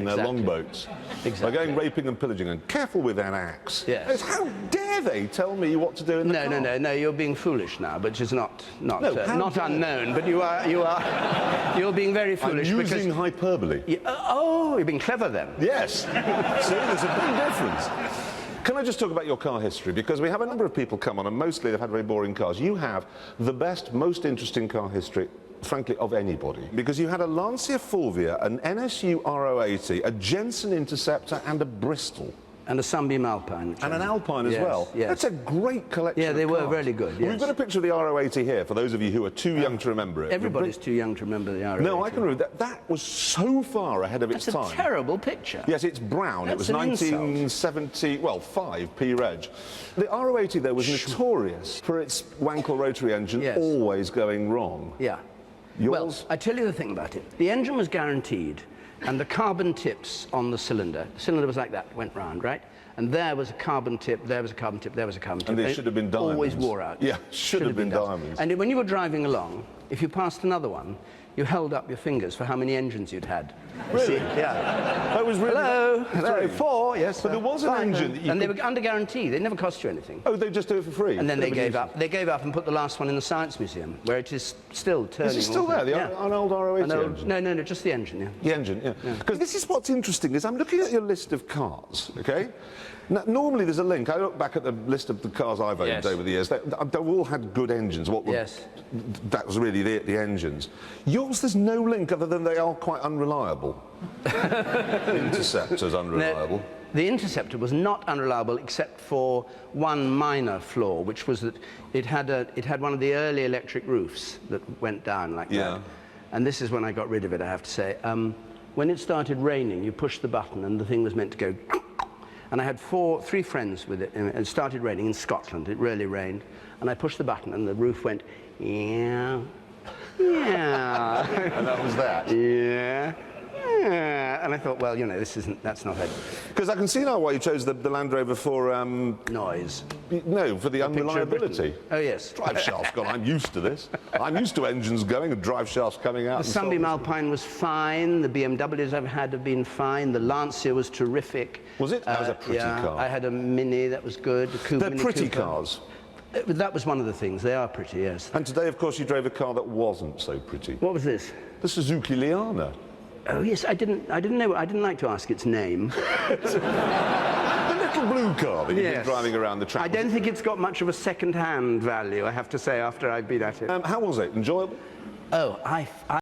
in their longboats. Exactly. They're going raping and pillaging, and careful with an axe. Yes. How dare they tell me what to do in the car? No, you're being foolish now, which is not unknown, but you're being very foolish. I'm using hyperbole. You're being clever then. Yes. See, there's a big difference. Can I just talk about your car history? Because we have a number of people come on, and mostly they've had very boring cars. You have the best, most interesting car history, frankly, of anybody. Because you had a Lancia Fulvia, an NSU Ro80, a Jensen Interceptor, and a Bristol. And a Sunbeam Alpine. And an Alpine as well. Yes. That's a great collection of they cars. were really good, yes. We've got a picture of the Ro80 here, for those of you who are too young to remember it. Everybody's too young to remember the Ro80. No, I can remember that. That was so far ahead of its time. That's a terrible picture. Yes, it's brown. That's it was 1970, well, 5 P Reg. The Ro80 there was notorious for its Wankel rotary engine always going wrong. Yeah. Yours? Well, I tell you the thing about it. The engine was guaranteed, and the carbon tips on the cylinder was like that, went round, right? And there was a carbon tip, there was a carbon tip, there was a carbon tip. And they should have been diamonds. Always wore out. Yeah, should have been diamonds. And when you were driving along, if you passed another one, you held up your fingers for how many engines you'd had. Really? See? Yeah. That was really... Hello, 4, yes. But there was an engine that you And they were under guarantee. They never cost you anything. Oh, they just do it for free? And then they gave up. They gave up and put the last one in the Science Museum, where it is still turning. Is it still there, an old Ro80 engine? No, just the engine, yeah. The engine, yeah. Because this is what's interesting, is I'm looking at your list of cars, OK? Now, normally there's a link. I look back at the list of the cars I've owned over the years. They've all had good engines. That was really the engines. Yours, there's no link other than they are quite unreliable. Interceptor's unreliable. No, the Interceptor was not unreliable except for one minor flaw, which was that it had one of the early electric roofs that went down like that. And this is when I got rid of it, I have to say. When it started raining, you pushed the button and the thing was meant to go. And I had 3 friends with it, and it started raining in Scotland. It really rained. And I pushed the button, and the roof went, yeah. And that was that? Yeah. And I thought, well, you know, that's not it. Because I can see now why you chose the Land Rover for... noise. No, for the unreliability. Oh, yes. Drive shafts gone, I'm used to this. I'm used to engines going and drive shafts coming out. The Sunbeam Alpine was fine, the BMWs I've had have been fine, the Lancia was terrific. Was it? That was a pretty car. I had a Mini, that was good. They're pretty cars. That was one of the things. They are pretty, yes. And today, of course, you drove a car that wasn't so pretty. What was this? The Suzuki Liana. Oh yes, I didn't know. I didn't like to ask its name. The little blue car that you've been driving around the track. I don't think it's got much of a second-hand value, I have to say, after I've been at it. How was it? Enjoyable? Oh,